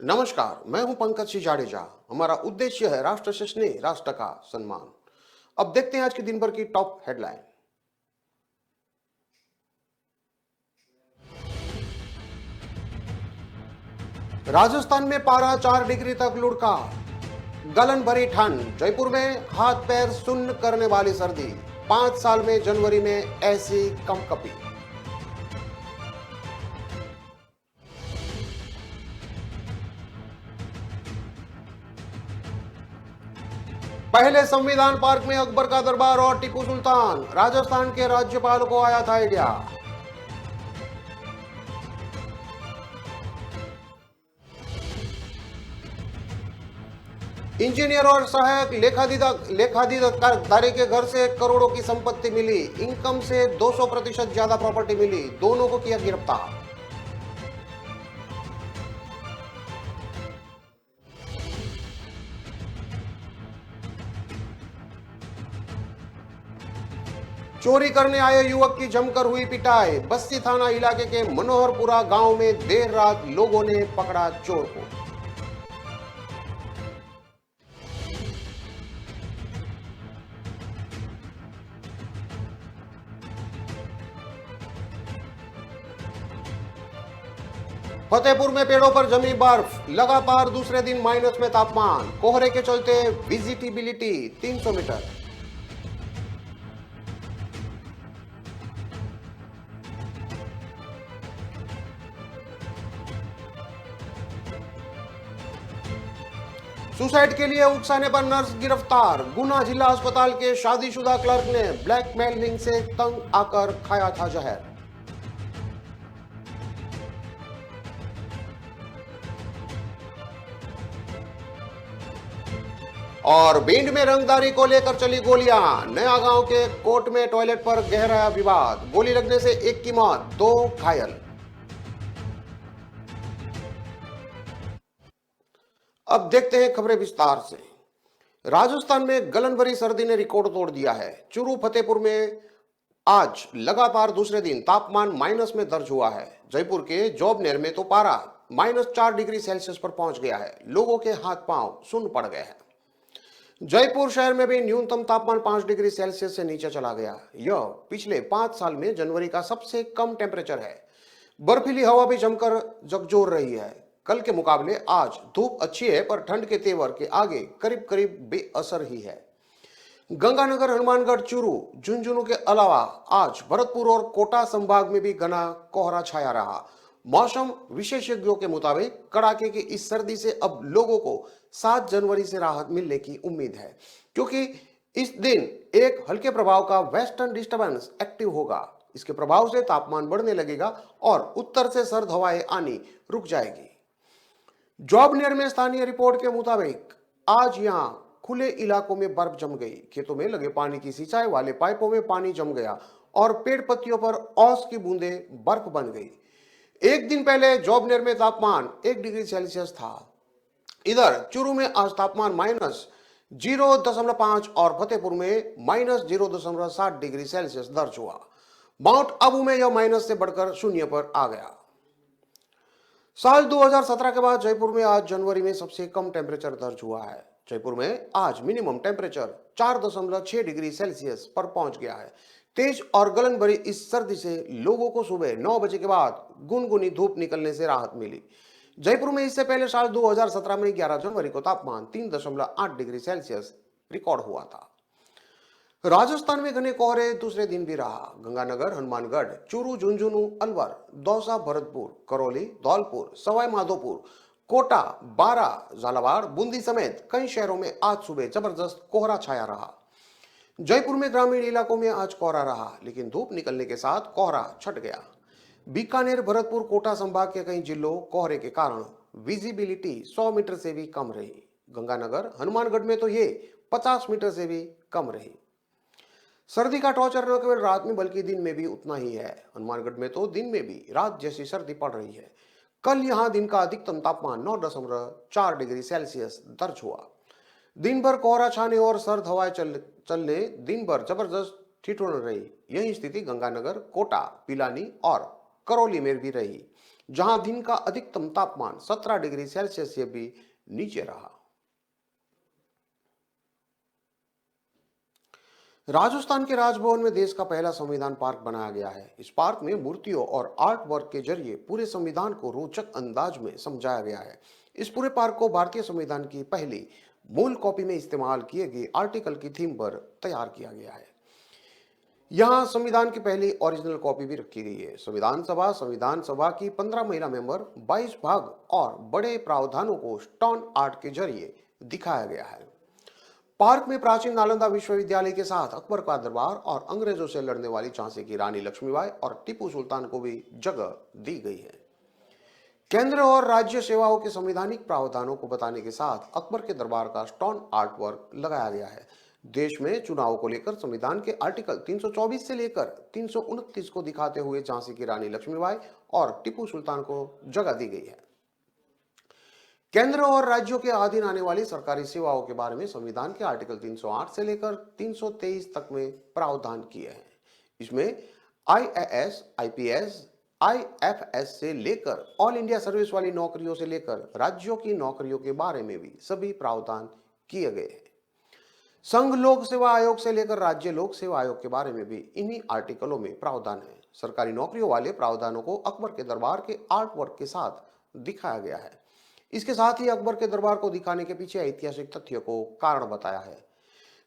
नमस्कार, मैं हूं पंकज सिंह जाडेजा। हमारा उद्देश्य है राष्ट्र से स्नेह, राष्ट्र का सम्मान। अब देखते हैं आज के दिन भर की टॉप हेडलाइन। राजस्थान में पारा 4 डिग्री तक लुढ़का। गलन भरी ठंड। जयपुर में हाथ पैर सुन्न करने वाली सर्दी। 5 साल में जनवरी में ऐसी कंपकपी। पहले संविधान पार्क में अकबर का दरबार और टीपू सुल्तान। राजस्थान के राज्यपाल को आया था आइडिया। इंजीनियर और सहायक लेखाधिकारी के घर से करोड़ों की संपत्ति मिली। इनकम से 200% ज्यादा प्रॉपर्टी मिली। दोनों को किया गिरफ्तार। चोरी करने आए युवक की जमकर हुई पिटाई। बस्ती थाना इलाके के मनोहरपुरा गांव में देर रात लोगों ने पकड़ा चोर को। फतेहपुर में पेड़ों पर जमी बर्फ। लगातार दूसरे दिन माइनस में तापमान। कोहरे के चलते विजिबिलिटी 300 मीटर। सुसाइड के लिए उकसाने पर नर्स गिरफ्तार। गुना जिला अस्पताल के शादीशुदा क्लर्क ने ब्लैकमेलिंग से तंग आकर खाया था जहर। और भिंड में रंगदारी को लेकर चली गोलियां। नया गांव के कोर्ट में टॉयलेट पर गहराया विवाद। गोली लगने से एक की मौत, 2 घायल। अब देखते हैं खबरें विस्तार से। राजस्थान में गलन भरी सर्दी ने रिकॉर्ड तोड़ दिया है। चूरू फतेहपुर में आज लगातार दूसरे दिन तापमान माइनस में दर्ज हुआ है। जयपुर के जोबनेर में तो पारा -4 डिग्री सेल्सियस पर पहुंच गया है। लोगों के हाथ पांव सुन्न पड़ गए हैं। जयपुर शहर में भी न्यूनतम तापमान 5 डिग्री सेल्सियस से नीचे चला गया। यह पिछले 5 साल में जनवरी का सबसे कम टेम्परेचर है। बर्फीली हवा भी जमकर झकझोर रही है। कल के मुकाबले आज धूप अच्छी है, पर ठंड के तेवर के आगे करीब करीब बेअसर ही है। गंगानगर, हनुमानगढ़, चूरू, झुंझुनू के अलावा आज भरतपुर और कोटा संभाग में भी घना कोहरा छाया रहा। मौसम विशेषज्ञों के मुताबिक कड़ाके की इस सर्दी से अब लोगों को 7 जनवरी से राहत मिलने की उम्मीद है, क्योंकि इस दिन एक हल्के प्रभाव का वेस्टर्न डिस्टर्बेंस एक्टिव होगा। इसके प्रभाव से तापमान बढ़ने लगेगा और उत्तर से सर्द हवाएं आनी रुक जाएगी। जोबनेर में स्थानीय रिपोर्ट के मुताबिक आज यहां खुले इलाकों में बर्फ जम गई। खेतों में लगे पानी की सिंचाई वाले पाइपों में पानी जम गया और पेड़ पत्तियों पर औस की बूंदें बर्फ बन गई। एक दिन पहले जोबनेर में तापमान 1 डिग्री सेल्सियस था। इधर चूरू में आज तापमान -0.5 और फतेहपुर में -0.7 डिग्री सेल्सियस दर्ज हुआ। माउंट आबू में यह माइनस से बढ़कर 0 पर आ गया। साल 2017 के बाद जयपुर में आज जनवरी में सबसे कम टेम्परेचर दर्ज हुआ है। जयपुर में आज मिनिमम टेम्परेचर 4.6 डिग्री सेल्सियस पर पहुंच गया है। तेज और गलन भरी इस सर्दी से लोगों को सुबह 9 बजे के बाद गुनगुनी धूप निकलने से राहत मिली। जयपुर में इससे पहले साल 2017 में 11 जनवरी को तापमान 3.8 डिग्री सेल्सियस रिकॉर्ड हुआ था। राजस्थान में घने कोहरे दूसरे दिन भी रहा। गंगानगर, हनुमानगढ़, चूरू, झुंझुनू, अलवर, दौसा, भरतपुर, करौली, धौलपुर, सवाई माधोपुर, कोटा, बारा, झालावाड़, बूंदी समेत कई शहरों में आज सुबह जबरदस्त कोहरा छाया रहा। जयपुर में ग्रामीण इलाकों में आज कोहरा रहा, लेकिन धूप निकलने के साथ कोहरा छट गया। बीकानेर, भरतपुर, कोटा संभाग के कई जिलों कोहरे के कारण विजिबिलिटी 100 मीटर से भी कम रही। गंगानगर, हनुमानगढ़ में तो ये 50 मीटर से भी कम रही। सर्दी का टॉर्चर न केवल रात में बल्कि दिन में भी उतना ही है। हनुमानगढ़ में तो दिन में भी रात जैसी सर्दी पड़ रही है। कल यहां दिन का अधिकतम तापमान 9.4 डिग्री सेल्सियस दर्ज हुआ। दिन भर कोहरा छाने और सर्द हवाएं चलने दिन भर जबरदस्त ठिठुरन रही। यही स्थिति गंगानगर, कोटा, पिलानी और करौली में भी रही। जहां दिन का अधिकतम तापमान 17 डिग्री सेल्सियस से भी नीचे रहा। राजस्थान के राजभवन में देश का पहला संविधान पार्क बनाया गया है। इस पार्क में मूर्तियों और आर्ट वर्क के जरिए पूरे संविधान को रोचक अंदाज में समझाया गया है। इस पूरे पार्क को भारतीय संविधान की पहली मूल कॉपी में इस्तेमाल किए गए आर्टिकल की थीम पर तैयार किया गया है। यहाँ संविधान की पहली ओरिजिनल कॉपी भी रखी गई है। संविधान सभा की 15 महिला मेंबर, 22 भाग और बड़े प्रावधानों को स्टोन आर्ट के जरिए दिखाया गया है। पार्क में प्राचीन नालंदा विश्वविद्यालय के साथ अकबर का दरबार और अंग्रेजों से लड़ने वाली झांसी की रानी लक्ष्मीबाई और टीपू सुल्तान को भी जगह दी गई है। केंद्र और राज्य सेवाओं के संवैधानिक प्रावधानों को बताने के साथ अकबर के दरबार का स्टोन आर्ट वर्क लगाया गया है। देश में चुनाव को लेकर संविधान के आर्टिकल 324 से लेकर 329 को दिखाते हुए झांसी की रानी लक्ष्मीबाई और टीपू सुल्तान को जगह दी गई है। केंद्र और राज्यों के अधीन आने वाली सरकारी सेवाओं के बारे में संविधान के आर्टिकल 308 से लेकर 323 तक में प्रावधान किए हैं। इसमें आईएएस, आईपीएस, आईएफएस से लेकर ऑल इंडिया सर्विस वाली नौकरियों से लेकर राज्यों की नौकरियों के बारे में भी सभी प्रावधान किए गए हैं। संघ लोक सेवा आयोग से लेकर राज्य लोक सेवा आयोग के बारे में भी इन्हीं आर्टिकलों में प्रावधान है। सरकारी नौकरियों वाले प्रावधानों को अकबर के दरबार के आर्ट वर्क के साथ दिखाया गया है। इसके साथ ही अकबर के दरबार को दिखाने के पीछे ऐतिहासिक तथ्य को कारण बताया है।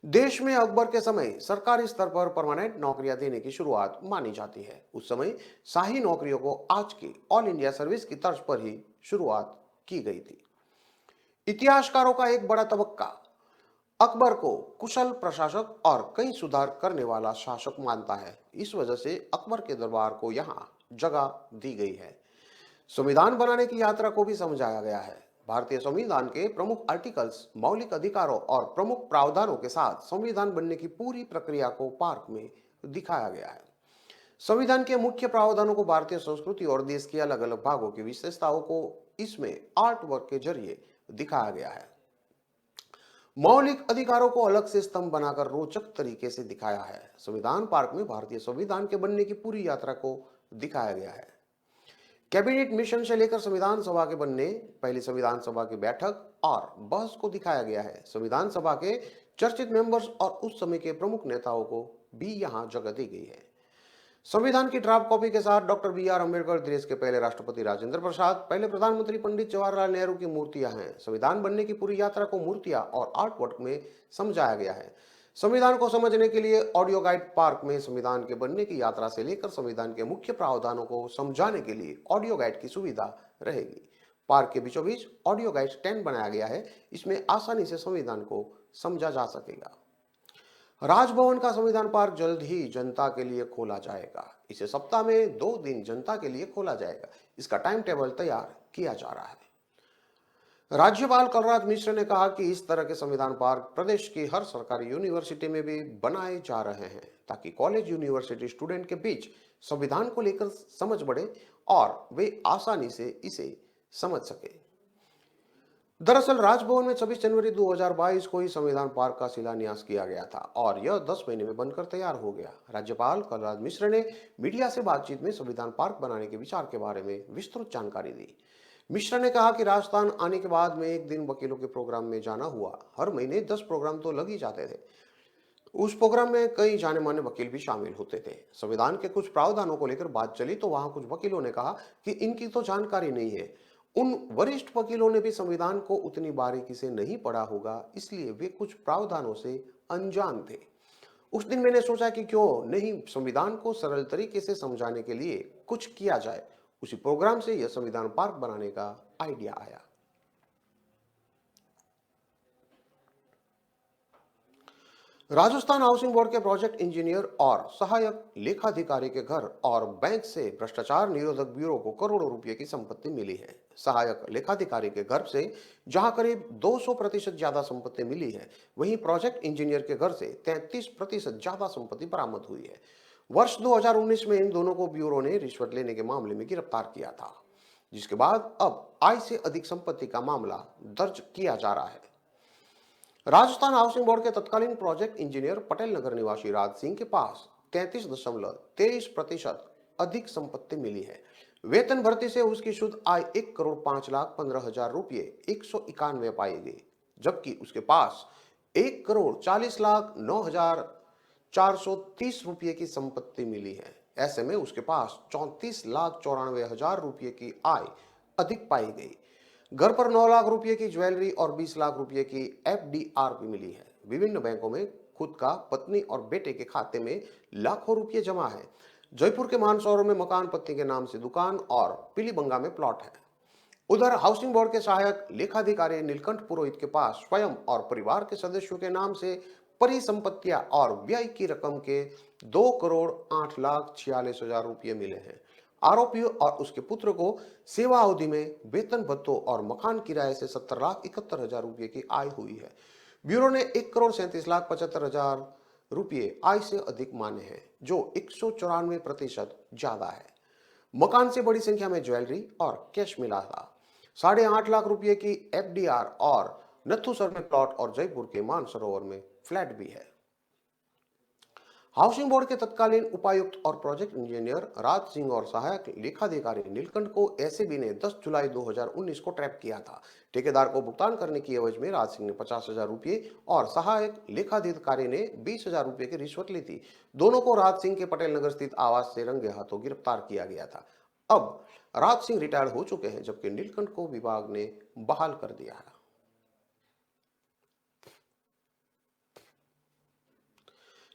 देश में अकबर के समय सरकारी स्तर पर परमानेंट नौकरियां देने की शुरुआत मानी जाती है। उस समय शाही नौकरियों को आज की ऑल इंडिया सर्विस की तर्ज पर ही शुरुआत की गई थी। इतिहासकारों का एक बड़ा तबक्का अकबर को कुशल प्रशासक और कई सुधार करने वाला शासक मानता है। इस वजह से अकबर के दरबार को यहाँ जगह दी गई है। संविधान बनाने की यात्रा को भी समझाया गया है। भारतीय संविधान के प्रमुख आर्टिकल्स, मौलिक अधिकारों और प्रमुख प्रावधानों के साथ संविधान बनने की पूरी प्रक्रिया को पार्क में दिखाया गया है। संविधान के मुख्य प्रावधानों को, भारतीय संस्कृति और देश के अलग अलग भागों की विशेषताओं को इसमें आर्ट वर्क के जरिए दिखाया गया है। मौलिक अधिकारों को अलग से स्तंभ बनाकर रोचक तरीके से दिखाया है। संविधान पार्क में भारतीय संविधान के बनने की पूरी यात्रा को दिखाया गया है। कैबिनेट मिशन से लेकर संविधान सभा के बनने, पहली संविधान सभा की बैठक और बहस को दिखाया गया है। संविधान सभा के चर्चित मेंबर्स और उस समय के प्रमुख नेताओं को भी यहां जगह दी गई है। संविधान की ड्राफ्ट कॉपी के साथ डॉक्टर बी.आर. अम्बेडकर, देश के पहले राष्ट्रपति राजेंद्र प्रसाद, पहले प्रधानमंत्री पंडित जवाहरलाल नेहरू की मूर्तियां हैं। संविधान बनने की पूरी यात्रा को मूर्तियां और आर्ट वर्क में समझाया गया है। संविधान को समझने के लिए ऑडियो गाइड पार्क में संविधान के बनने की यात्रा से लेकर संविधान के मुख्य प्रावधानों को समझाने के लिए ऑडियो गाइड की सुविधा रहेगी। पार्क के बीचों बीच ऑडियो गाइड स्टैंड बनाया गया है। इसमें आसानी से संविधान को समझा जा सकेगा। राजभवन का संविधान पार्क जल्द ही जनता के लिए खोला जाएगा। इसे सप्ताह में 2 दिन जनता के लिए खोला जाएगा। इसका टाइम टेबल तैयार किया जा रहा है। राज्यपाल कलराज मिश्र ने कहा कि इस तरह के संविधान पार्क प्रदेश की हर सरकारी यूनिवर्सिटी में भी बनाए जा रहे हैं, ताकि कॉलेज यूनिवर्सिटी स्टूडेंट के बीच संविधान को लेकर समझ बढ़े और वे आसानी से इसे समझ सके। दरअसल राजभवन में 26 जनवरी 2022 को ही संविधान पार्क का शिलान्यास किया गया था और यह 10 महीने में बनकर तैयार हो गया। राज्यपाल कलराज मिश्र ने मीडिया से बातचीत में संविधान पार्क बनाने के विचार के बारे में विस्तृत जानकारी दी। मिश्र ने कहा कि राजस्थान आने के बाद में एक दिन वकीलों के प्रोग्राम में जाना हुआ। हर महीने 10 प्रोग्राम तो लग ही जाते थे। उस प्रोग्राम में कई जाने माने वकील भी शामिल होते थे। संविधान के कुछ प्रावधानों को लेकर बात चली तो वहां कुछ वकीलों ने कहा कि इनकी तो जानकारी नहीं है। उन वरिष्ठ वकीलों ने भी संविधान को उतनी बारीकी से नहीं पढ़ा होगा, इसलिए वे कुछ प्रावधानों से अनजान थे। उस दिन मैंने सोचा कि क्यों नहीं संविधान को सरल तरीके से समझाने के लिए कुछ किया जाए। उसी प्रोग्राम से यह संविधान पार्क बनाने का आइडिया आया। राजस्थान हाउसिंग बोर्ड के प्रोजेक्ट इंजीनियर और सहायक लेखाधिकारी के घर और बैंक से भ्रष्टाचार निरोधक ब्यूरो को करोड़ों रुपए की संपत्ति मिली है। सहायक लेखाधिकारी के घर से जहां करीब 200% ज्यादा संपत्ति मिली है, वहीं प्रोजेक्ट इंजीनियर के घर से 33% ज्यादा संपत्ति बरामद हुई है। वर्ष 2019 में इन दोनों को ब्यूरो ने रिश्वत लेने के मामले में गिरफ्तार किया था, जिसके बाद अब आय से अधिक संपत्ति का मामला दर्ज किया जा रहा है। राजस्थान हाउसिंग बोर्ड के तत्कालीन प्रोजेक्ट इंजीनियर पटेल नगर निवासी राज सिंह के पास 33.23% अधिक संपत्ति मिली है। वेतन भर्ती से उसकी शुद्ध आय 1,05,15,000 रुपये 191 पाई गई, जबकि उसके पास 1,40,09,430 रुपये की संपत्ति मिली है। ऐसे में उसके पास 34,94,000 रुपये की आय अधिक पाई गई। घर पर 9 लाख रुपए की ज्वेलरी और 20 लाख रुपए की एफडीआर भी मिली है। विभिन्न बैंकों में खुद का, पत्नी और बेटे के खाते में लाखों रुपए जमा है। जयपुर के मानसरोवर में मकान, पत्नी के नाम से दुकान और पीलीबंगा में प्लॉट है। उधर हाउसिंग बोर्ड के सहायक लेखाधिकारी नीलकंठ पुरोहित के पास स्वयं और परिवार के सदस्यों के नाम से परिसंपत्तियां और व्यय की रकम के 2,08,46,000 रुपये मिले हैं। आरोपी और उसके पुत्र को सेवा अवधि में वेतन भत्तों और मकान किराए से 70,71,000 रुपये की आय हुई है। ब्यूरो ने 1,37,75,000 रुपये आय से अधिक माने हैं, जो 194% ज्यादा है। मकान से बड़ी संख्या में ज्वेलरी और कैश मिला था। 8.5 लाख रुपए की एफडीआर और नथुसर में प्लॉट और जयपुर के मानसरोवर में फ्लैट भी है। हाउसिंग बोर्ड के तत्कालीन उपायुक्त और प्रोजेक्ट इंजीनियर राज सिंह और सहायक लेखाधिकारी नीलकंठ को एसीबी ने 10 जुलाई 2019 को ट्रैप किया था। ठेकेदार को भुगतान करने की एवज में राज सिंह ने 50,000 रुपये और सहायक लेखाधिकारी ने 20,000 रुपये की रिश्वत ली थी। दोनों को राज सिंह के पटेल नगर स्थित आवास से रंगे हाथों गिरफ्तार किया गया था। अब राज सिंह रिटायर्ड हो चुके हैं, जबकि नीलकंठ को विभाग ने बहाल कर दिया है।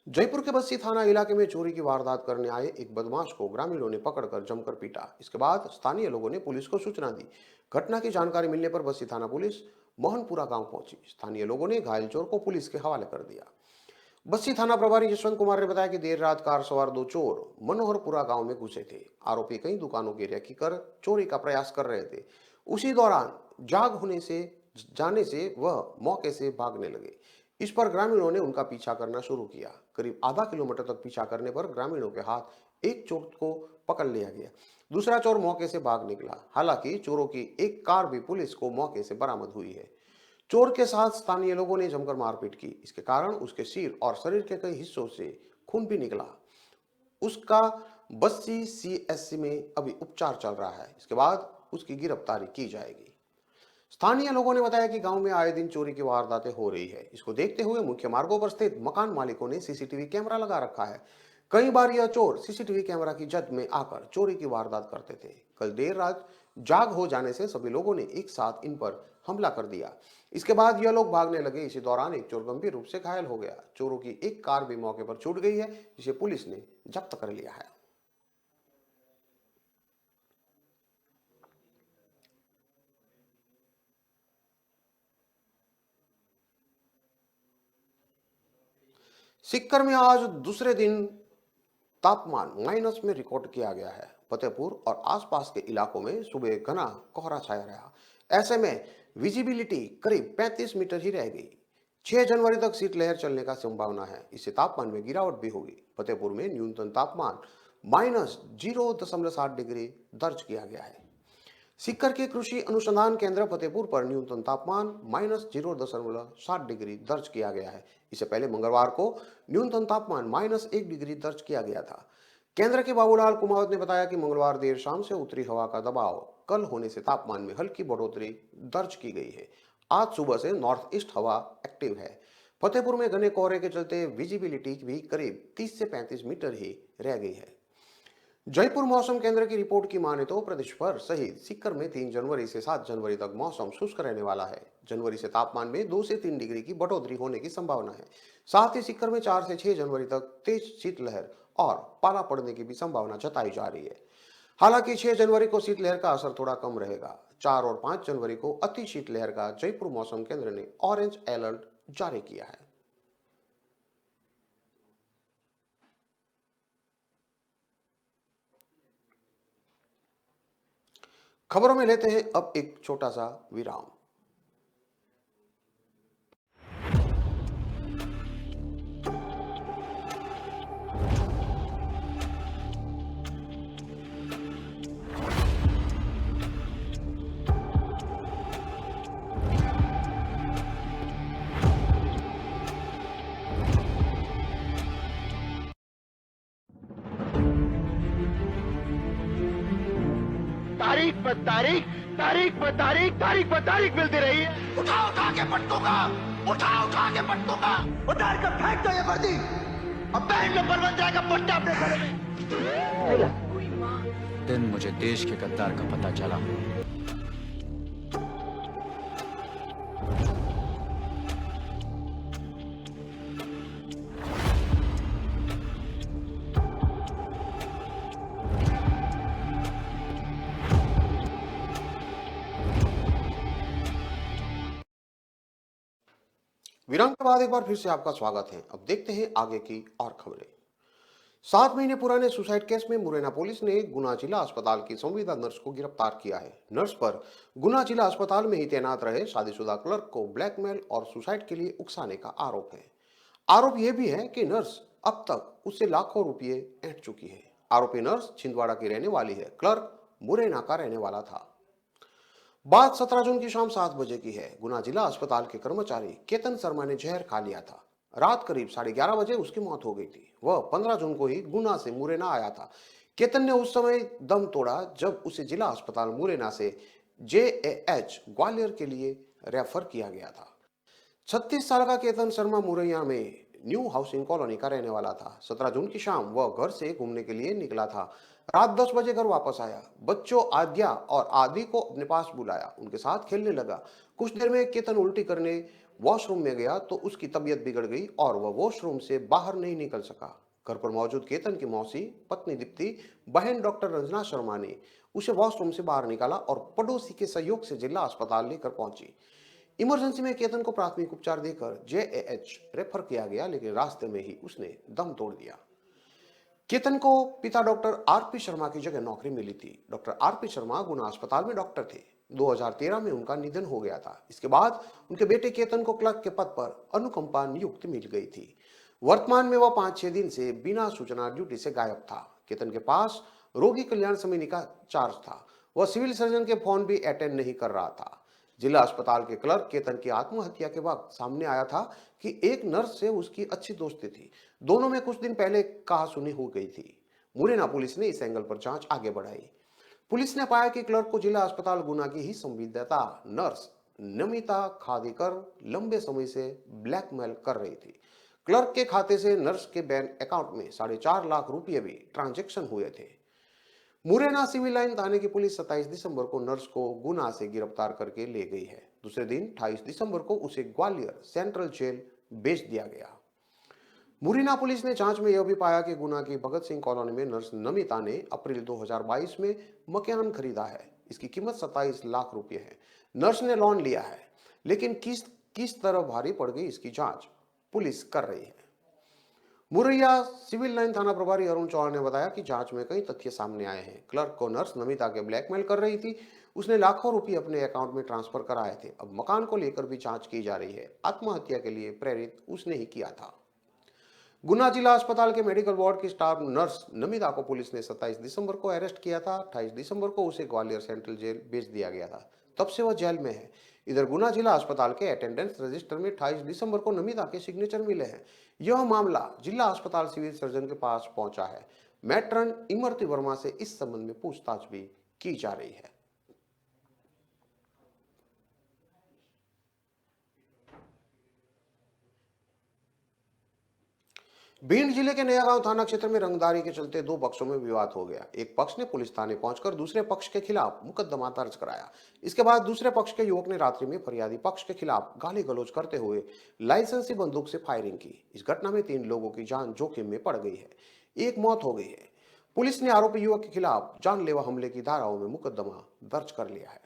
जयपुर के बस्सी थाना इलाके में चोरी की वारदात करने आए एक बदमाश को ग्रामीणों ने पकड़कर जमकर पीटा। इसके बाद स्थानीय लोगों ने पुलिस को सूचना दी। घटना की जानकारी मिलने पर बस्सी थाना पुलिस मोहनपुरा गांव पहुंची। स्थानीय लोगों ने घायल चोर को पुलिस के हवाले कर दिया। बस्सी थाना प्रभारी यशवंत कुमार ने बताया कि देर रात कार सवार 2 चोर मनोहरपुरा गांव में घुसे थे। आरोपी कई दुकानों की रेकी कर चोरी का प्रयास कर रहे थे। उसी दौरान जाग होने से जाने से वह मौके से भागने लगे। इस पर ग्रामीणों ने उनका पीछा करना शुरू किया। करीब आधा किलोमीटर तक पीछा करने पर ग्रामीणों के हाथ एक चोर को पकड़ लिया गया। दूसरा चोर मौके से भाग निकला। हालांकि चोरों की एक कार भी पुलिस को मौके से बरामद हुई है। चोर के साथ स्थानीय लोगों ने जमकर मारपीट की। इसके कारण उसके सिर और शरीर के कई हिस्सों से खून भी निकला। उसका बस्सी सीएससी में अभी उपचार चल रहा है। इसके बाद उसकी गिरफ्तारी की जाएगी। स्थानीय लोगों ने बताया कि गांव में आए दिन चोरी की वारदातें हो रही है। इसको देखते हुए मुख्य मार्गों पर स्थित मकान मालिकों ने सीसीटीवी कैमरा लगा रखा है। कई बार यह चोर सीसीटीवी कैमरा की जद में आकर चोरी की वारदात करते थे। कल देर रात जाग हो जाने से सभी लोगों ने एक साथ इन पर हमला कर दिया। इसके बाद यह लोग भागने लगे। इसी दौरान एक चोर गंभीर रूप से घायल हो गया। चोरों की एक कार भी मौके पर छूट गई है, जिसे पुलिस ने जब्त कर लिया है। सीकर में आज दूसरे दिन तापमान माइनस में रिकॉर्ड किया गया है। फतेहपुर और आसपास के इलाकों में सुबह घना कोहरा छाया रहा। ऐसे में विजिबिलिटी करीब 35 मीटर ही रह गई। 6 जनवरी तक शीतलहर चलने का संभावना है। इससे तापमान में गिरावट भी होगी। फतेहपुर में न्यूनतम तापमान -0.7 डिग्री दर्ज किया गया है। सीकर के कृषि अनुसंधान केंद्र फतेहपुर पर न्यूनतम तापमान -0.7 डिग्री दर्ज किया गया है। इससे पहले मंगलवार को न्यूनतम तापमान -1 डिग्री दर्ज किया गया था। केंद्र के बाबूलाल कुमावत ने बताया कि मंगलवार देर शाम से उत्तरी हवा का दबाव कल होने से तापमान में हल्की बढ़ोतरी दर्ज की गई है। आज सुबह से नॉर्थ ईस्ट हवा एक्टिव है। फतेहपुर में घने कोहरे के चलते विजिबिलिटी भी करीब 30 से 35 मीटर ही रह गई है। जयपुर मौसम केंद्र की रिपोर्ट की माने तो प्रदेश भर सहित सीकर में 3 जनवरी से 7 जनवरी तक मौसम शुष्क रहने वाला है। जनवरी से तापमान में 2 से 3 डिग्री की बढ़ोतरी होने की संभावना है। साथ ही सीकर में 4 से 6 जनवरी तक तेज शीतलहर और पाला पड़ने की भी संभावना जताई जा रही है। हालांकि 6 जनवरी को शीतलहर का असर थोड़ा कम रहेगा। 4 और 5 जनवरी को अति शीतलहर का जयपुर मौसम केंद्र ने ऑरेंज अलर्ट जारी किया है। खबरों में लेते हैं अब एक छोटा सा विराम। तारीख पर तारीख, तारीख पर तारीख, तारीख पर तारीख मिलती रही है। उठा उठा के पटकूंगा, उठा उठा के पटकूंगा। उतार कर फेंक दो ये वर्दी, अब बैंड नंबर बन जाएगा पट्टा अपने सर में। दिन मुझे देश के गद्दार का पता चला। विराम के बाद एक बार फिर से आपका स्वागत है। अब देखते हैं आगे की और खबरें। 7 महीने पुराने सुसाइड केस में मुरैना पुलिस ने गुना जिला अस्पताल की संविदा नर्स को गिरफ्तार किया है। नर्स पर गुना जिला अस्पताल में ही तैनात रहे शादीशुदा क्लर्क को ब्लैकमेल और सुसाइड के लिए उकसाने का आरोप है। आरोप यह भी है कि नर्स अब तक उससे लाखों रुपए ऐंठ चुकी है। आरोपी नर्स छिंदवाड़ा की रहने वाली है, क्लर्क मुरैना का रहने वाला था। बात 17 जून की शाम 7 बजे की है। गुना जिला अस्पताल के कर्मचारी केतन शर्मा ने जहर खा लिया था। रात करीब 11:30 बजे उसकी मौत हो गई थी। वह 15 जून को ही गुना से मुरैना आया था। केतन ने उस समय दम तोड़ा जब उसे जिला अस्पताल मुरैना से JAH ग्वालियर के लिए रेफर किया गया था। 36 साल का केतन शर्मा मुरैना में न्यू हाउसिंग कॉलोनी का रहने वाला था। 17 जून की शाम वह घर से घूमने के लिए निकला था। रात 10 बजे घर वापस आया। बच्चों आद्या और आदि को अपने पास बुलाया, उनके साथ खेलने लगा। कुछ देर में केतन उल्टी करने वॉशरूम में गया तो उसकी तबीयत बिगड़ गई और वह वॉशरूम से बाहर नहीं निकल सका। घर पर मौजूद केतन की मौसी, पत्नी दीप्ति, बहन डॉक्टर रंजना शर्मा ने उसे वॉशरूम से बाहर निकाला और पड़ोसी के सहयोग से जिला अस्पताल लेकर पहुंची। इमरजेंसी में केतन को प्राथमिक उपचार देकर JAH रेफर किया गया, लेकिन रास्ते में ही उसने दम तोड़ दिया। केतन को पिता डॉक्टर RP शर्मा की जगह नौकरी मिली थी। डॉक्टर RP शर्मा गुना अस्पताल में डॉक्टर थे। 2013 में उनका निधन हो गया था। इसके बाद उनके बेटे केतन को क्लर्क के पद पर अनुकंपा नियुक्ति मिल गई थी। वर्तमान में वह 5-6 दिन से बिना सूचना ड्यूटी से गायब था। केतन के पास रोगी कल्याण समिति का चार्ज था। वह सिविल सर्जन के फोन भी अटेंड नहीं कर रहा था। जिला अस्पताल के क्लर्क केतन की आत्महत्या के वक्त सामने आया था कि एक नर्स से उसकी अच्छी दोस्ती थी। दोनों में कुछ दिन पहले कहासुनी हो गई थी। मुरैना पुलिस ने इस एंगल पर जांच आगे बढ़ाई। पुलिस ने पाया कि क्लर्क को जिला अस्पताल गुना की ही संविदा नर्स नमिता खादीकर लंबे समय से ब्लैकमेल कर रही थी। क्लर्क के खाते से नर्स के बैंक अकाउंट में 4.5 लाख रुपए भी ट्रांजैक्शन हुए थे। मुरैना सिविल लाइन थाने की पुलिस 27 दिसंबर को नर्स को गुना से गिरफ्तार करके ले गई है। दूसरे दिन 28 दिसंबर को उसे ग्वालियर सेंट्रल जेल भेज दिया गया। मुरैना पुलिस ने जांच में यह भी पाया कि गुना की भगत सिंह कॉलोनी में नर्स नमिता ने अप्रैल 2022 में मकान खरीदा है। इसकी कीमत 27 लाख रुपए है। नर्स ने लोन लिया है, लेकिन किस तरह भारी पड़ गई इसकी जांच पुलिस कर रही है। मुरैया सिविल लाइन थाना प्रभारी अरुण चौहान ने बताया कि जांच में कई तथ्य सामने आए हैं। क्लर्क को नर्स नमिता के ब्लैकमेल कर रही थी। उसने लाखों रुपए अपने अकाउंट में ट्रांसफर कराए थे। अब मकान को लेकर भी जांच की जा रही है। आत्महत्या के लिए प्रेरित उसने ही किया था। गुना जिला अस्पताल के मेडिकल वार्ड की स्टाफ नर्स नमिता को पुलिस ने 27 दिसंबर को अरेस्ट किया था। 28 दिसंबर को उसे ग्वालियर सेंट्रल जेल भेज दिया गया था। तब से वह जेल में है। इधर गुना जिला अस्पताल के अटेंडेंस रजिस्टर में 28 दिसंबर को नमिता के सिग्नेचर मिले हैं। यह मामला जिला अस्पताल सिविल सर्जन के पास पहुंचा है। मैट्रन इमरती वर्मा से इस संबंध में पूछताछ भी की जा रही है। भिंड जिले के नयागांव थाना क्षेत्र में रंगदारी के चलते 2 पक्षों में विवाद हो गया। एक पक्ष ने पुलिस थाने पहुंचकर दूसरे पक्ष के खिलाफ मुकदमा दर्ज कराया। इसके बाद दूसरे पक्ष के युवक ने रात्रि में फरियादी पक्ष के खिलाफ गाली गलौज करते हुए लाइसेंसी बंदूक से फायरिंग की। इस घटना में 3 लोगों की जान जोखिम में पड़ गई है। एक मौत हो गई है। पुलिस ने आरोपी युवक के खिलाफ जानलेवा हमले की धाराओं में मुकदमा दर्ज कर लिया है।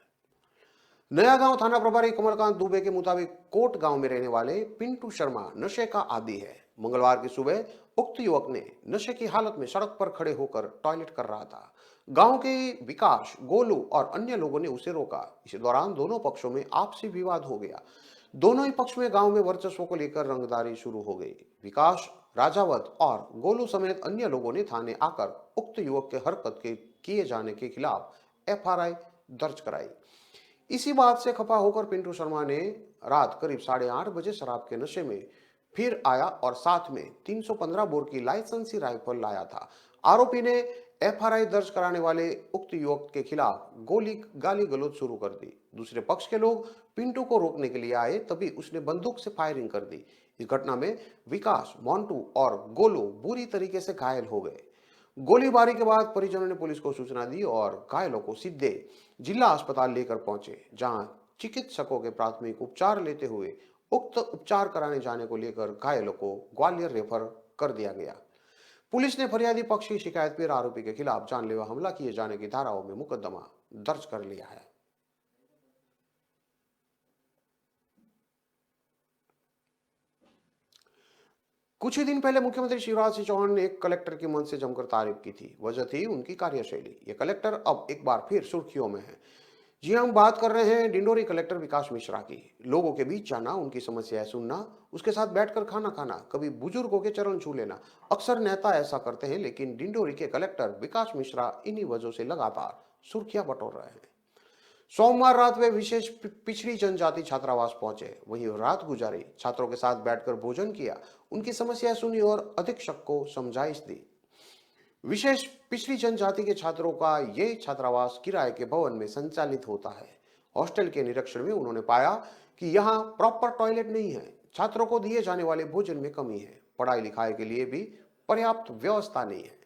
नयागांव थाना प्रभारी कमलकांत दुबे के मुताबिक कोट गांव में रहने वाले पिंटू शर्मा नशे का आदी है। मंगलवार की सुबह उक्त युवक ने नशे की हालत में सड़क पर खड़े होकर टॉयलेट कर रहा था। गांव के विकास, गोलू और अन्य लोगों ने उसे रोका। इस दौरान दोनों पक्षों में आपसी विवाद हो गया। दोनों ही पक्ष में गांव में वर्चस्व को लेकर रंगदारी शुरू हो गई। विकास, राजावत और गोलू समेत अन्य लोगों ने थाने आकर उक्त युवक के हरकत के किए जाने के खिलाफ FRI दर्ज कराई। इसी बात से खफा होकर पिंटू शर्मा ने रात करीब 8:30 बजे शराब के नशे में फिर आया और साथ में 315 बोर की लाइसेंसी राइफल लाया था। आरोपी ने एफआरआई दर्ज कराने वाले उक्त युवक के खिलाफ गाली गलौज शुरू कर दी। दूसरे पक्ष के लोग पिंटू को रोकने के लिए आए, तभी उसने बंदूक से फायरिंग कर दी। इस घटना में विकास, मोंटू और गोलू बुरी तरीके से घायल हो गए। गोलीबारी के बाद परिजनों ने पुलिस को सूचना दी और घायलों को सीधे जिला अस्पताल लेकर पहुंचे, जहां चिकित्सकों के प्राथमिक उपचार लेते हुए उक्त उपचार कराने जाने को लेकर घायलों को ग्वालियर रेफर कर दिया गया। पुलिस ने फरियादी पक्ष की शिकायत पर आरोपी के खिलाफ जानलेवा हमला किए जाने की धाराओं में मुकदमा दर्ज कर लिया है। कुछ ही दिन पहले मुख्यमंत्री शिवराज सिंह चौहान ने एक कलेक्टर की मंच से जमकर तारीफ की थी। वजह थी उनकी कार्यशैली। ये कलेक्टर अब एक बार फिर सुर्खियों में है। जी, हम बात कर रहे हैं डिंडोरी कलेक्टर विकास मिश्रा की। लोगों के बीच जाना, उनकी समस्याएं सुनना, उसके साथ बैठकर खाना खाना, कभी बुजुर्गों के चरण छू लेना। अक्सर नेता ऐसा करते हैं, लेकिन डिंडोरी के कलेक्टर विकास मिश्रा इन्हीं वजहों से लगातार सुर्खियां बटोर रहे हैं। सोमवार रात वे विशेष पिछड़ी जनजाति छात्रावास पहुंचे, वहीं रात गुजारी, छात्रों के साथ बैठकर भोजन किया, उनकी समस्याएं सुनी और अधीक्षक को समझाइश दी। विशेष पिछड़ी जनजाति के छात्रों का ये छात्रावास किराए के भवन में संचालित होता है। हॉस्टल के निरीक्षण में उन्होंने पाया कि यहाँ प्रॉपर टॉयलेट नहीं है, छात्रों को दिए जाने वाले भोजन में कमी है, पढ़ाई लिखाई के लिए भी पर्याप्त व्यवस्था नहीं है।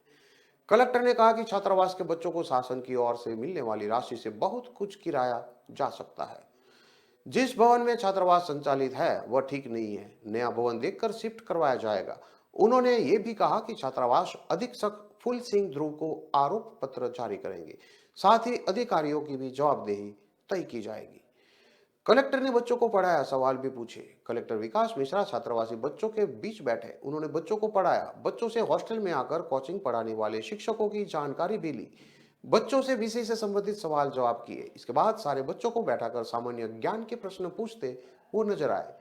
कलेक्टर ने कहा कि छात्रावास के बच्चों को शासन की ओर से मिलने वाली राशि से बहुत कुछ किराया जा सकता है। जिस भवन में छात्रावास संचालित है वह ठीक नहीं है, नया भवन देखकर शिफ्ट करवाया जाएगा। उन्होंने ये भी कहा कि छात्रावास अधीक्षक फूल सिंह ध्रुव को आरोप पत्र जारी करेंगे, साथ ही अधिकारियों की भी जवाबदेही तय की जाएगी। कलेक्टर ने बच्चों को पढ़ाया, सवाल भी पूछे। कलेक्टर विकास मिश्रा छात्रावासी बच्चों के बीच बैठे, उन्होंने बच्चों को पढ़ाया, बच्चों से हॉस्टल में आकर कोचिंग पढ़ाने वाले शिक्षकों की जानकारी भी ली, बच्चों से विषय से संबंधित सवाल जवाब किए। इसके बाद सारे बच्चों को बैठाकर सामान्य ज्ञान के प्रश्न पूछते वो नजर आए।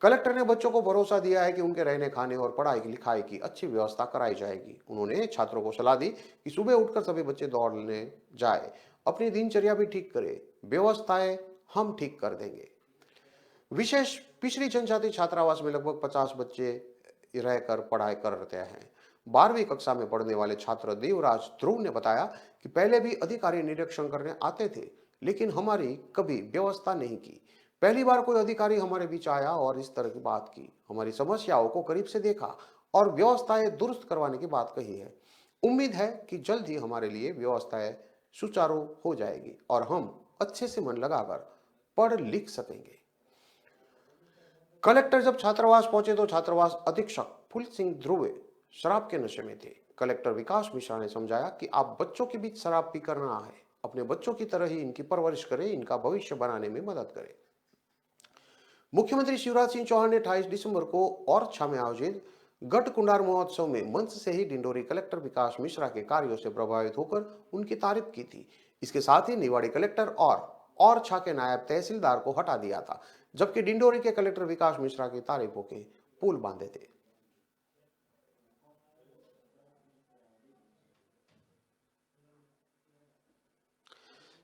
कलेक्टर ने बच्चों को भरोसा दिया है कि उनके रहने खाने और पढ़ाई लिखाई की अच्छी व्यवस्था कराई जाएगी। उन्होंने छात्रों को सलाह दी कि सुबह उठकर सभी बच्चे दौड़ने जाए, अपनी दिनचर्या भी ठीक करे, व्यवस्थाएं हम ठीक कर देंगे। विशेष पिछड़ी जनजाति छात्रावास में लगभग 50 बच्चे रहकर पढ़ाई करते हैं। 12वीं कक्षा में पढ़ने वाले छात्र देवराज ध्रुव ने बताया कि पहले भी अधिकारी निरीक्षण करने आते थे, लेकिन हमारी कभी व्यवस्था नहीं की। पहली बार कोई अधिकारी हमारे बीच आया और इस तरह की बात की, हमारी समस्याओं को करीब से देखा और व्यवस्थाएं दुरुस्त करवाने की बात कही है। उम्मीद है कि जल्द ही हमारे लिए व्यवस्थाएं सुचारू हो जाएगी और हम अच्छे से मन लगाकर पढ़ लिख सकेंगे। कलेक्टर जब छात्रावास पहुंचे तो छात्रावास अधीक्षक फूल सिंह ध्रुव शराब के नशे में थे। कलेक्टर विकास मिश्रा ने समझाया कि आप बच्चों के बीच शराब पी करना है, अपने बच्चों की तरह ही इनकी परवरिश करें, इनका भविष्य बनाने में मदद करें। मुख्यमंत्री शिवराज सिंह चौहान ने 28 दिसंबर को औरछा में आयोजित गट कुंडार महोत्सव में मंच से ही डिंडोरी कलेक्टर विकास मिश्रा के कार्यों से प्रभावित होकर उनकी तारीफ की थी। इसके साथ ही निवाड़ी कलेक्टर और छा के नायब तहसीलदार को हटा दिया था, जबकि डिंडोरी के कलेक्टर विकास मिश्रा की तारीफों के पुल बांधे थे।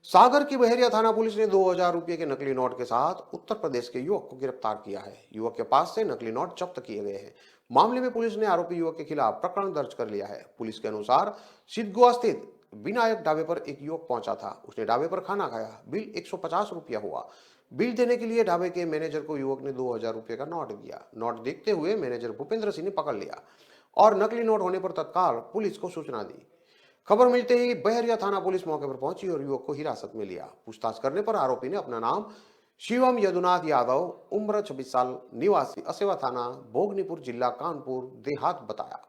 सागर की बहेरिया थाना पुलिस ने 2000 रुपए के नकली नोट के साथ उत्तर प्रदेश के युवक को गिरफ्तार किया है। युवक के पास से नकली नोट जब्त किए गए हैं। मामले में पुलिस ने आरोपी युवक के खिलाफ प्रकरण दर्ज कर लिया है। पुलिस के अनुसार सिद्धगुआ स्थित विनायक ढाबे पर एक युवक पहुंचा था। उसने ढाबे पर खाना खाया, बिल 150 रुपया हुआ। बिल देने के लिए ढाबे के मैनेजर को युवक ने 2000 रुपये का नोट दिया। नोट देखते हुए मैनेजर भूपेंद्र सिंह ने पकड़ लिया और नकली नोट होने पर तत्काल पुलिस को सूचना दी। खबर मिलते ही बहरिया थाना पुलिस मौके पर पहुंची और युवक को हिरासत में लिया। पूछताछ करने पर आरोपी ने अपना नाम शिवम यदुनाथ यादव, उम्र 26 साल, निवासी असेवा थाना, भोगनीपुर, जिला कानपुर देहात बताया।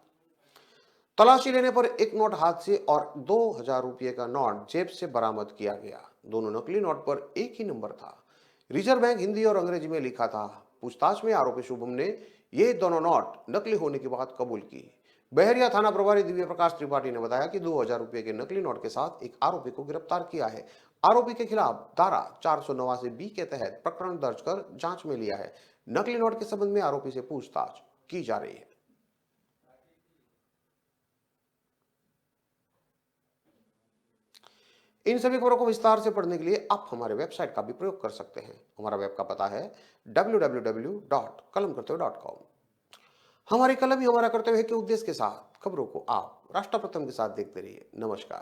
तलाशी लेने पर एक नोट हाथ से और 2000 रुपये का नोट जेब से बरामद किया गया। दोनों नकली नोट पर एक ही नंबर था। रिजर्व बैंक हिंदी और अंग्रेजी में लिखा था। पूछताछ में आरोपी शुभम ने ये दोनों नोट नकली होने की बात कबूल की। बहरिया थाना प्रभारी दिव्य प्रकाश त्रिपाठी ने बताया कि 2000 रुपये के नकली नोट के साथ एक आरोपी को गिरफ्तार किया है। आरोपी के खिलाफ धारा 489B के तहत प्रकरण दर्ज कर जांच में लिया है। नकली नोट के संबंध में आरोपी से पूछताछ की जा रही है। इन सभी खबरों को विस्तार से पढ़ने के लिए आप हमारे वेबसाइट का भी प्रयोग कर सकते हैं। हमारा वेब का पता है www.kalamkartevya.com। हमारी कलम ही हमारा कर्तव्य है के उद्देश्य के साथ खबरों को आप राष्ट्र प्रथम के साथ देखते रहिए। नमस्कार।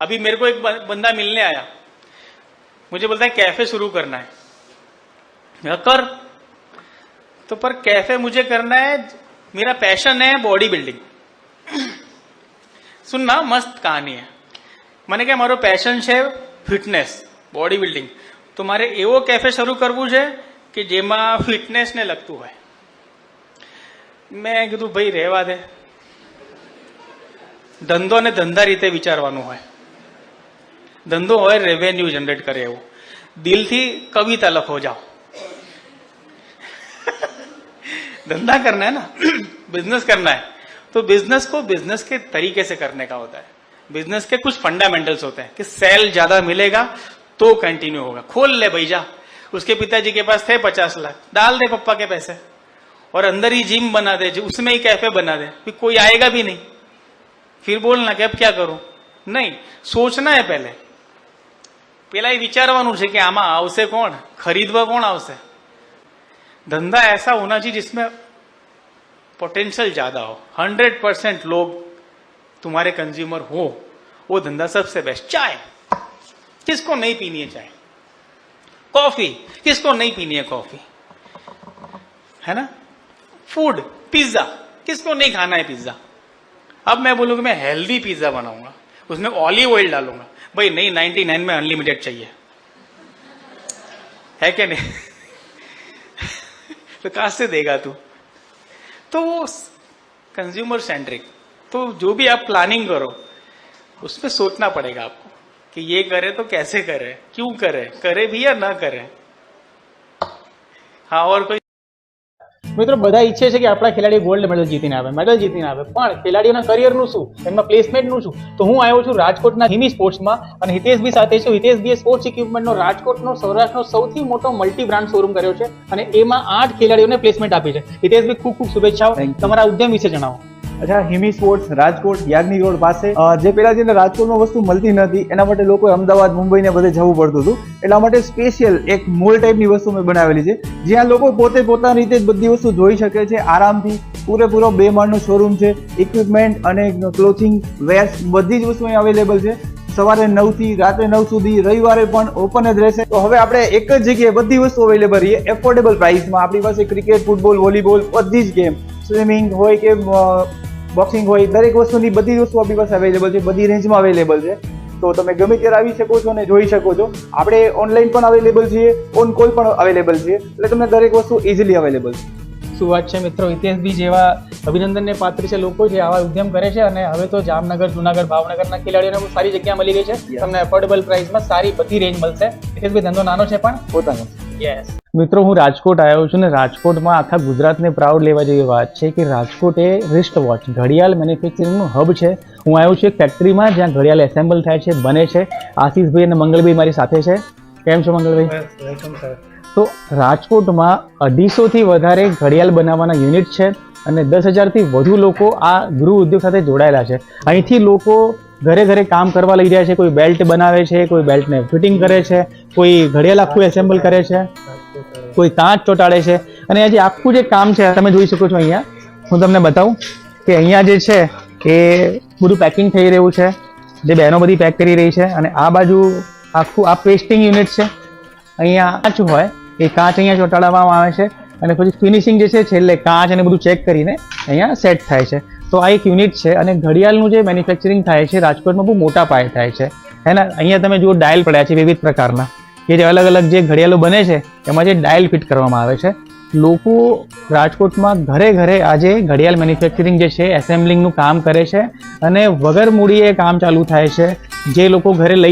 अभी मेरे को एक बंदा मिलने आया, मुझे बोलता है कैफे शुरू करना है। मैं कर तो पर कैफे मुझे करना है, मेरा पैशन है बॉडी बिल्डिंग। सुनना मस्त कहानी है। मैंने कहा मारो पैशन है फिटनेस बॉडी बिल्डिंग, तो मारे एवो कैफे शुरू करवू है कि जेमा फिटनेस ने लगतू है। मैं कीधुं भाई રહેવા દે, ધંધો ને ધંધા રીતે વિચારવાનું હોય। ધંધો હોય રેવન્યુ જનરેટ કરે એવું, દિલથી કવિતા લખો જાઓ। धंधा करना है ना, बिजनेस करना है, तो बिजनेस को बिजनेस के तरीके से करने का होता है। बिजनेस के कुछ फंडामेंटल्स होते हैं कि सेल ज्यादा मिलेगा तो कंटिन्यू होगा। खोल ले भैया, उसके पिताजी के पास थे 50 लाख, डाल दे पप्पा के पैसे और अंदर ही जिम बना दे, उसमें ही कैफे बना दे, फिर कोई आएगा भी नहीं। फिर बोलना कि अब क्या करूं, नहीं सोचना है पहले ही विचारવાનું છે कि આમાં આવશે કોણ, ખરીદવા કોણ આવશે। धंधा ऐसा होना चाहिए जिसमें पोटेंशियल ज्यादा हो, 100% लोग तुम्हारे कंज्यूमर हो, वो धंधा सबसे बेस्ट। चाय किसको नहीं पीनी है चाय, कॉफी किसको नहीं पीनी है कॉफी, है ना। फूड पिज्जा किसको नहीं खाना है पिज्जा। अब मैं बोलूं कि मैं हेल्दी पिज्जा बनाऊंगा, उसमें ऑलिव ऑयल डालूंगा, भाई नहीं 99 में अनलिमिटेड चाहिए, है क्या नहीं। तो कहां से देगा तू। तो वो कंज्यूमर सेंट्रिक, तो जो भी आप प्लानिंग करो उसमें सोचना पड़ेगा आपको कि ये करे तो कैसे करे, क्यों करे भी या ना करे। हाँ और कोई મિત્રો બધા ઈચ્છે છે કે આપણા ખેલાડી ગોલ્ડ મેડલ જીતીને આવે, પણ ખેલાડીઓના કરિયરનું શું, એમના પ્લેસમેન્ટનું શું। તો હું આવ્યો છું રાજકોટના હિમી સ્પોર્ટ્સમાં અને હિતેશભી સાથે છું। હિતેશભીએ સ્પોર્ટ્સ ઇક્વિપમેન્ટનો રાજકોટનો સૌરાષ્ટ્રનો સૌથી મોટો મલ્ટી બ્રાન્ડ શોરૂમ કર્યો છે અને એમાં 8 ખેલાડીઓને પ્લેસમેન્ટ આપી છે। હિતેશભી ખૂબ ખૂબ શુભેચ્છાઓ, તમારા ઉદ્યમ વિશે જણાવો। अच्छा, हिमी स्पोर्ट्स राजकोट याग्नि रोड पास जे पेला जेने राजकोट में वस्तु मळती नथी एना माटे लोकोए अमदावाद मुंबई ने बधे जवुं पड़तुं हतुं, एटला माटे स्पेशियल एक मॉल टाइपनी वस्तु में बनावेली छे ज्यां लोको पोते पोतानी रीते बधी वस्तु जोई शके छे आरामथी। पूरेपूरो 2 माळनो शोरूम छे, इक्विपमेंट अने क्लोथिंग वेर्स बधी ज वस्तु अवेलेबल छे। सवारे 9 થી રાત્રે 9 સુધી, રવિવારે પણ ઓપન જ રહેશે। તો હવે આપણે એક જ જગ્યાએ બધી વસ્તુ અવેલેબલ રહી એફોર્डेबल પ્રાઇસમાં। આપણી પાસે ક્રિકેટ, ફૂટબોલ, વોલીબોલ બધી જ ગેમ, સ્વિમિંગ હોય કે બોક્સિંગ હોય, દરેક વસ્તુની બધી વસ્તુ આપણી પાસે અવેલેબલ છે, બધી રેન્જમાં અવેલેબલ છે। તો તમે ગમે ત્યારે આવી શકો છો અને જોઈ શકો છો। આપણે ઓનલાઈન પણ અવેલેબલ છીએ, ઓન કોલ પણ અવેલેબલ છીએ, એટલે તમને દરેક વસ્તુ ઇઝીલી અવેલેબલ છે। શું વાત છે મિત્રો, હિતેશભી જેવા અભિનંદનને પાત્ર છે લોકો જે આવા ઉદ્યમ કરે છે અને હવે તો જામનગર, જુનાગઢ, ભાવનગરના ખેલાડીઓને બહુ સારી જગ્યા મળી ગઈ છે, તમને એફોર્डेबल પ્રાઇસમાં સારી બધી રેન્જ મળશે। હિતેશભી ધંધો નાનો છે પણ પોતાનો। યસ મિત્રો, હું રાજકોટ આવ્યો છું ને રાજકોટમાં આખા ગુજરાતને પ્રાઉડ લેવા જેવી વાત છે કે રાજકોટ એ રિસ્ટ વોચ ઘડિયાળ મેન્યુફેક્ચરિંગનું હબ છે। હું આવ્યો છું એક ફેક્ટરીમાં જ્યાં ઘડિયાળ એસેમ્બલ થાય છે, બને છે। આશીષભાઈ અને મંગલભાઈ મારી સાથે છે। કેમ છો મંગલભાઈ? તો રાજકોટમાં 250 થી વધારે ઘડિયાળ બનાવવાના યુનિટ છે અને 10,000 થી વધુ લોકો આ ગૃહ ઉદ્યોગ સાથે જોડાયેલા છે। અહીંથી લોકો ઘરે ઘરે કામ કરવા લઈ રહ્યા છે, કોઈ બેલ્ટ બનાવે છે, કોઈ બેલ્ટને ફિટિંગ કરે છે, કોઈ ઘડિયાળ આખું એસેમ્બલ કરે છે, કોઈ કાચ ચોંટાડે છે। અને આ જે આખું જે કામ છે તમે જોઈ શકો છો। અહીંયા હું તમને બતાવું કે અહીંયા જે છે એ બધું પેકિંગ થઈ રહ્યું છે, જે બહેનો બધી પેક કરી રહી છે। અને આ બાજુ આખું આ પેસ્ટિંગ યુનિટ છે। અહીંયા કાચ હોય એ કાચ અહીંયા ચોંટાડવામાં આવે છે અને પછી ફિનિશિંગ જે છે છેલ્લે કાચ અને બધું ચેક કરીને અહીંયા સેટ થાય છે। તો આ એક યુનિટ છે અને ઘડિયાળનું જે મેન્યુફેક્ચરિંગ થાય છે રાજકોટમાં બહુ મોટા પાયે થાય છે, હે ને। અહીંયા તમે જુઓ ડાયલ પડ્યા છે વિવિધ પ્રકારના, કે જે અલગ અલગ જે ઘડિયાળો બને છે એમાં જે ડાયલ ફિટ કરવામાં આવે છે। લોકો રાજકોટમાં ઘરે ઘરે આજે ઘડિયાળ મેન્યુફેક્ચરિંગ જે છે એસેમ્બલિંગનું કામ કરે છે અને વગર મૂડીએ કામ ચાલુ થાય છે। જે લોકો ઘરે લઈ